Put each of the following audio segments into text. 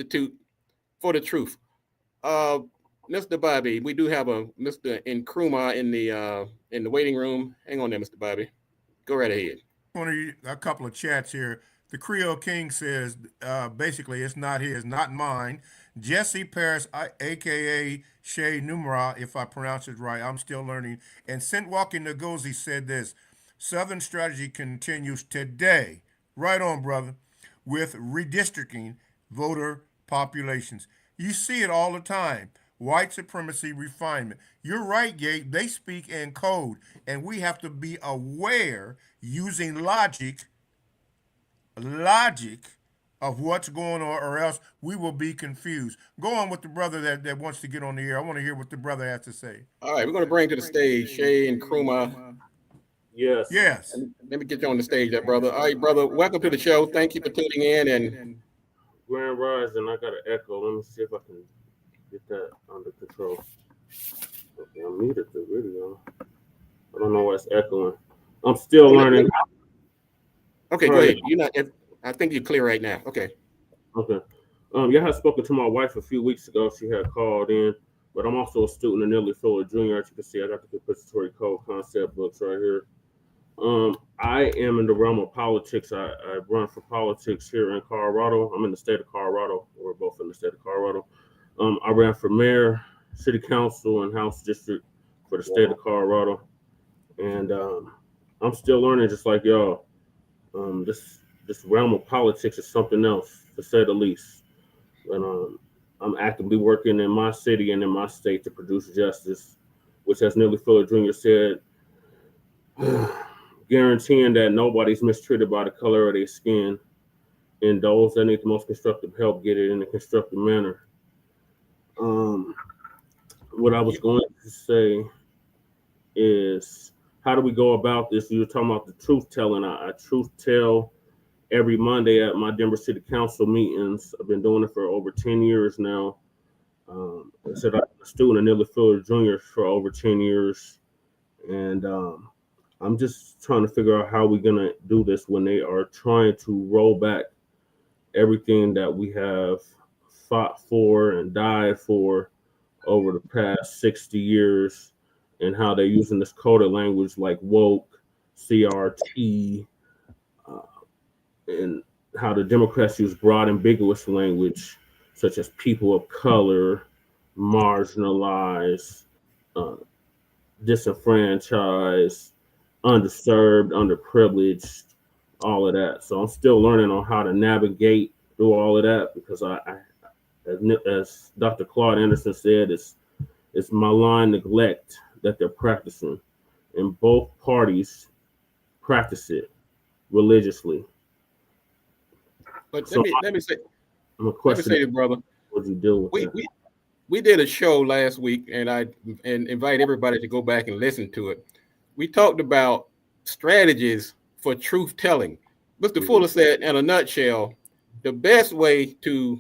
substitute for the truth. Mr. Bobby, we do have a Mr. Nkrumah in the waiting room. Hang on there, Mr. Bobby. Go right ahead. Want to read a couple of chats here. The Creole King says, basically, it's not his, not mine. Jesse Paris, aka Shay Numera, if I pronounce it right, I'm still learning. And Sent Walking Ngozi said this: Southern strategy continues today. Right on, brother, with redistricting voter populations. You see it all the time. White supremacy refinement. You're right, Gabe. They speak in code, and we have to be aware using logic of what's going on, or else we will be confused. Go on with the brother that wants to get on the air. I want to hear what the brother has to say. All right, we're going to bring to the stage Shay and Nkrumah. Yes. Yes. Let me get you on the stage, there, brother. All right, brother, welcome to the show. Thank you for tuning in. And Grand Rising, I got an echo. Let me see if I can get that under control. Okay, I muted the video. I don't know why it's echoing. I'm still learning. Okay, go ahead. You're not. I think you're clear right now. Okay. Okay. Yeah, I had spoken to my wife a few weeks ago. She had called in, but I'm also a student of NEELY Jr. As you can see, I got the compensatory code concept books right here. I am in the realm of politics. I run for politics here in Colorado. I'm in the state of Colorado. We're both in the state of Colorado. I ran for mayor, city council, and house district for the state of Colorado. And I'm still learning, just like y'all. This realm of politics is something else, to say the least. And I'm actively working in my city and in my state to produce justice, which, as NEELY Jr. said, guaranteeing that nobody's mistreated by the color of their skin, and those that need the most constructive help get it in a constructive manner. What I was going to say is, how do we go about this? You were talking about the truth telling. I truth tell every Monday at my Denver City Council meetings. I've been doing it for over 10 years now. I said I'm a student of NEELY Jr. for over 10 years. And I'm just trying to figure out how we're going to do this when they are trying to roll back everything that we have fought for and died for over the past 60 years, and how they're using this coded language like woke, CRT, and how the Democrats use broad, ambiguous language such as people of color, marginalized, uh, disenfranchised, underserved, underprivileged, all of that. So I'm still learning on how to navigate through all of that, because as Dr. Claude Anderson said, it's malign neglect that they're practicing, and both parties practice it religiously. But So let me say I'm a let me question. say this, brother. What you do with We, that? we we did a show last week, and I invite everybody to go back and listen to it. We talked about strategies for truth telling. Mr. Mhm. Fuller said, in a nutshell, the best way to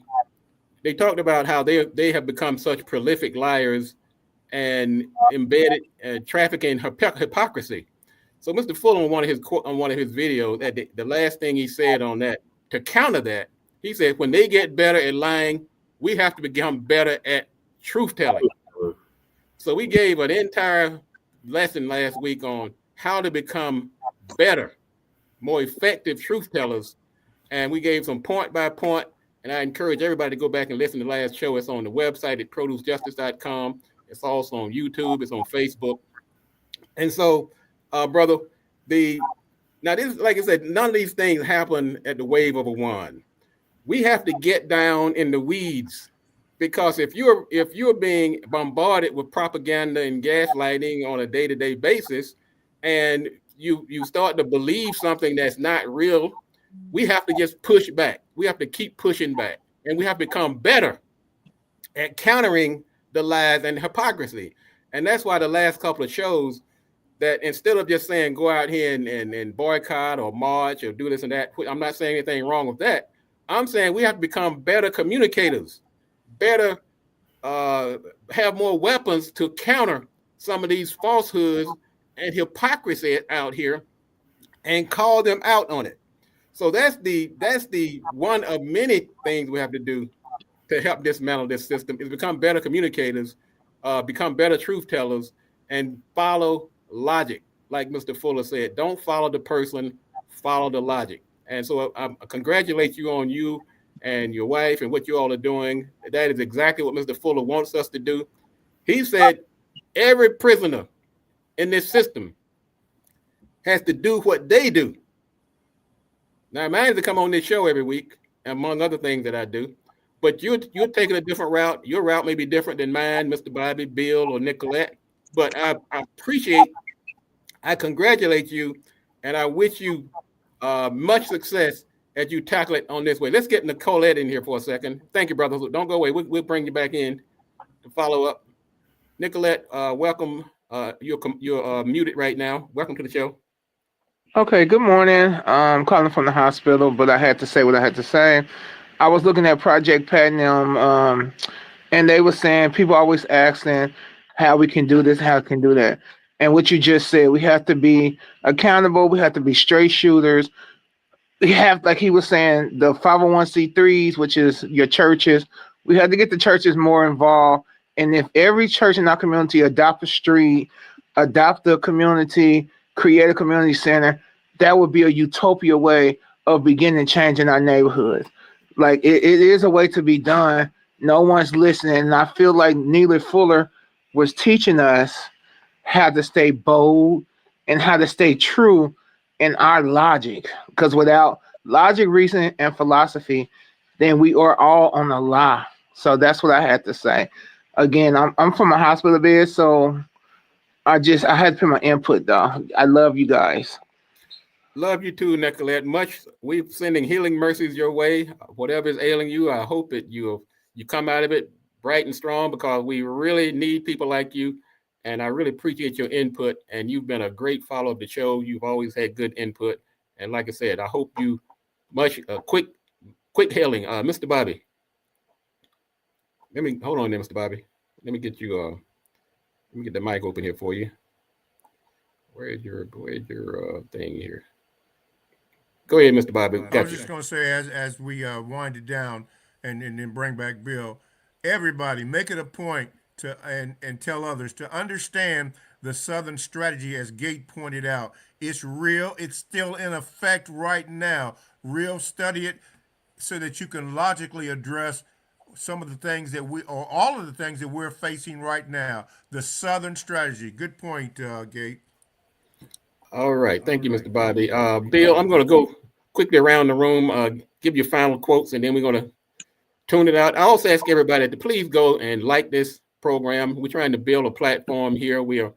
they talked about how they have become such prolific liars and embedded trafficking hypocrisy. So Mr. Fuller on one of his videos, that the last thing he said on that to counter that, he said when they get better at lying, we have to become better at truth telling. So we gave an entire lesson last week on how to become better, more effective truth tellers, and we gave some point by point. And I encourage everybody to go back and listen to the last show. It's on the website at producejustice.com. It's also on YouTube. It's on Facebook. And so, brother, the now this, like I said, none of these things happen at the wave of a wand. We have to get down in the weeds, because if you're being bombarded with propaganda and gaslighting on a day-to-day basis, and you start to believe something that's not real, we have to just push back. We have to keep pushing back, and we have to become better at countering the lies and hypocrisy. And that's why the last couple of shows, that instead of just saying go out here and boycott or march or do this and that, I'm not saying anything wrong with that. I'm saying we have to become better communicators, better, uh, have more weapons to counter some of these falsehoods and hypocrisy out here, and call them out on it. So that's the one of many things we have to do to help dismantle this system is become better communicators, become better truth tellers, and follow logic. Like Mr. Fuller said, don't follow the person, follow the logic. And so I congratulate you on you and your wife and what you all are doing. That is exactly what Mr. Fuller wants us to do. He said every prisoner in this system has to do what they do. Now, mine is to come on this show every week, among other things that I do. But you're taking a different route. Your route may be different than mine, Mr. Bobby, Bill, or Nicolette. But I appreciate, I congratulate you, and I wish you much success as you tackle it on this way. Let's get Nicolette in here for a second. Thank you, brother. Don't go away. We'll bring you back in to follow up. Nicolette, welcome. You're muted right now. Welcome to the show. Okay, good morning. I'm calling from the hospital, but I had to say what I had to say. I was looking at Project Platinum, and they were saying people always asking how we can do this, how we can do that. And what you just said, we have to be accountable. We have to be straight shooters. We have, like he was saying, the 501c3s, which is your churches. We have to get the churches more involved. And if every church in our community adopt a street, adopt a community, create a community center, that would be a utopia way of beginning change in our neighborhoods. Like it is a way to be done. No one's listening. And I feel like Neely Fuller was teaching us how to stay bold and how to stay true in our logic. Because without logic, reason, and philosophy, then we are all on a lie. So that's what I had to say. Again, I'm from a hospital bed, so I had to put my input though. I love you guys. Love you too, Nicolette. We're sending healing mercies your way. Whatever is ailing you, I hope that you come out of it bright and strong, because we really need people like you. And I really appreciate your input. And you've been a great follower of the show. You've always had good input. And like I said, I hope you quick healing. Mr. Bobby. Hold on there, Mr. Bobby. Let me get you let me get the mic open here for you. Where's your thing here? Go ahead, Mr. Bobby. I was just going to say, as we wind it down and then bring back Bill, everybody make it a point to and tell others to understand the Southern strategy, as Gate pointed out. It's real. It's still in effect right now. Study it so that you can logically address some of the things or all of the things that we're facing right now. The Southern strategy. Good point, Gate. All right. Thank you, Mr. Bobby. Bill, I'm going to go quickly around the room, give you final quotes, and then we're going to tune it out. I also ask everybody to please go and like this program. We're trying to build a platform here. We're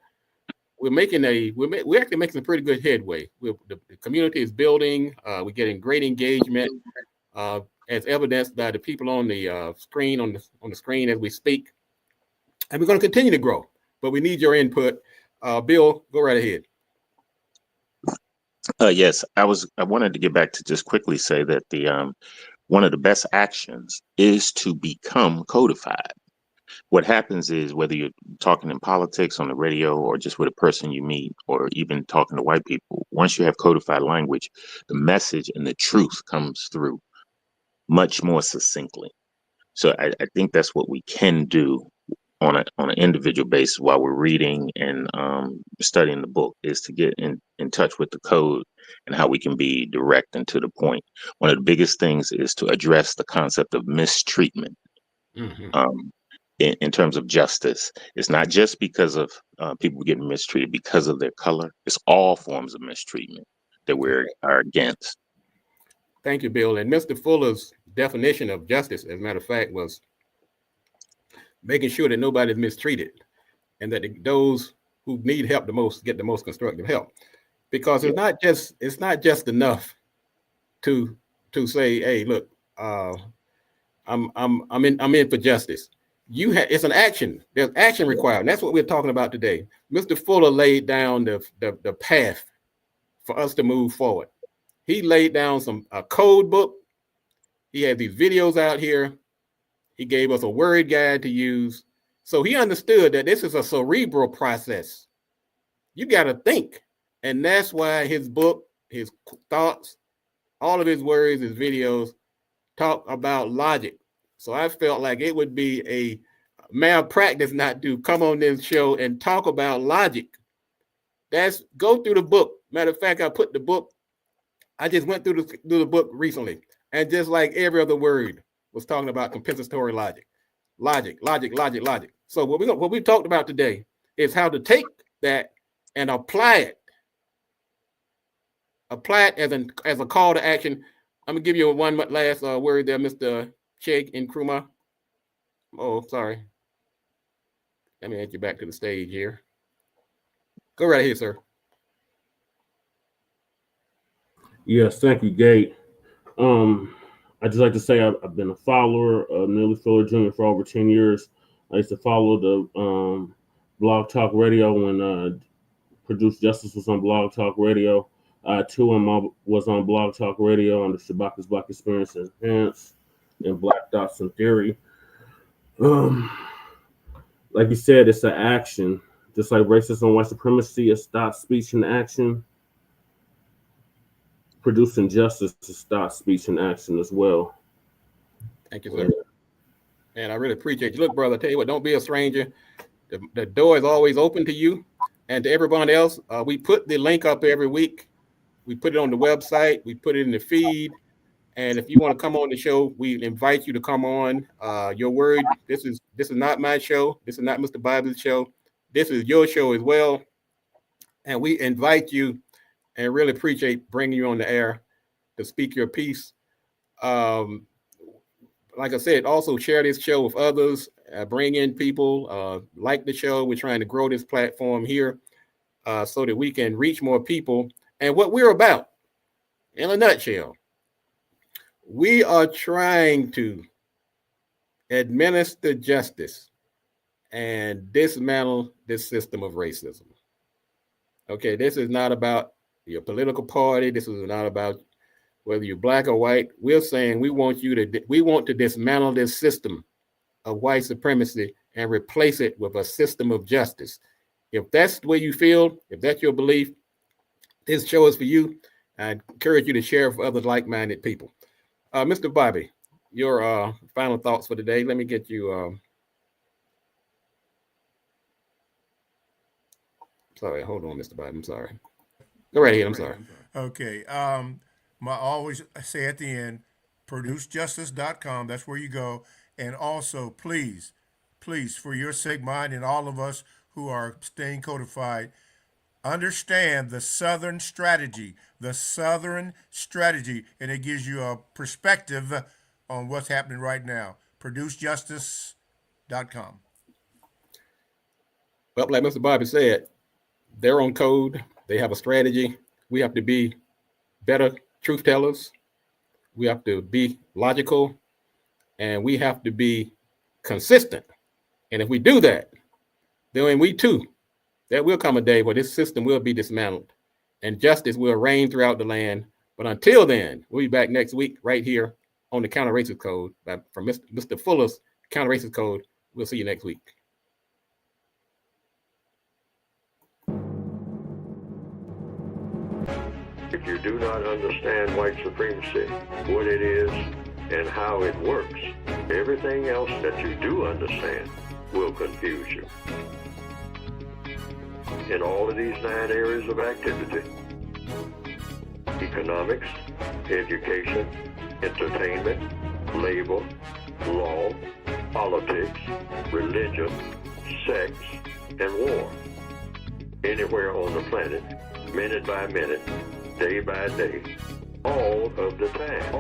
actually making some pretty good headway. The community is building. We're getting great engagement, as evidenced by the people on the screen on the screen as we speak. And we're going to continue to grow, but we need your input. Bill, go right ahead. Yes, I wanted to get back to just quickly say that the one of the best actions is to become codified. What happens is, whether you're talking in politics, on the radio, or just with a person you meet, or even talking to white people, once you have codified language, the message and the truth comes through much more succinctly. So I think that's what we can do on an individual basis while we're reading and studying the book, is to get in touch with the code and how we can be direct and to the point. One of the biggest things is to address the concept of mistreatment. Mm-hmm. In terms of justice. It's not just because of people getting mistreated because of their color. It's all forms of mistreatment that we are against. Thank you, Bill. And Mr. Fuller's definition of justice, as a matter of fact, was making sure that nobody's mistreated, and that those who need help the most get the most constructive help. Because it's not just enough to say, hey, look, I'm in for justice. It's an action. There's action required. And that's what we're talking about today. Mr. Fuller laid down the path for us to move forward. He laid down a code book. He had these videos out here. He gave us a word guide to use. So he understood that this is a cerebral process. You got to think. And that's why his book, his thoughts, all of his words, his videos talk about logic. So I felt like it would be a malpractice not to come on this show and talk about logic. Go through the book. Matter of fact, I just went through the book recently, and just like every other word was talking about compensatory logic. Logic. So what we talked about today is how to take that and apply it. Apply it as a call to action. I'm gonna give you one last word there, Mr. Cheg Nkrumah. Oh, sorry. Let me add you back to the stage here. Go right ahead, sir. Yes, thank you, Gate. I just like to say I've been a follower of Neely Fuller Jr. for over 10 years. I used to follow the Blog Talk Radio when Produced Justice was on Blog Talk Radio. Too was on Blog Talk Radio under Shabaka's Black Experience Enhanced and Black Dots in Theory. Like you said, it's an action. Just like racism and white supremacy is thought, speech, and action. Producing justice is thought, speech, and action as well. Thank you, sir. And I really appreciate you. Look, brother, I tell you what, don't be a stranger. The door is always open to you and to everyone else. We put the link up every week. We put it on the website. We put it in the feed. And if you want to come on the show, we invite you to come on. Your word. This is not my show. This is not Mr. Bible's show. This is your show as well. And we invite you and really appreciate bringing you on the air to speak your piece. Like I said, also share this show with others. Bring in people like the show. We're trying to grow this platform here so that we can reach more people. And what we're about, in a nutshell, we are trying to administer justice and dismantle this system of racism. Okay, this is not about your political party. This is not about whether you're black or white. We're saying we want to dismantle this system of white supremacy and replace it with a system of justice. If that's the way you feel, if that's your belief, this show is for you. I encourage you to share with other like-minded people. Mr. Bobby, your final thoughts for today. Let me get you. Sorry, hold on, Mr. Bobby. I'm sorry. Go right ahead. I'm sorry. Okay. I always say at the end, producejustice.com. That's where you go. And also, please, for your sake, mine, and all of us who are staying codified, understand the Southern strategy, and it gives you a perspective on what's happening right now. Producejustice.com. Well, like Mr. Bobby said, they're on code. They have a strategy. We have to be better truth tellers. We have to be logical, and we have to be consistent. And if we do that, then there will come a day where this system will be dismantled and justice will reign throughout the land. But until then, we'll be back next week right here on the Counter-Racist Code from Mr. Fuller's Counter-Racist Code. We'll see you next week. If you do not understand white supremacy, what it is, and how it works, everything else that you do understand will confuse you. In all of these 9 areas of activity, economics, education, entertainment, labor, law, politics, religion, sex, and war. Anywhere on the planet, minute by minute, day by day, all of the time.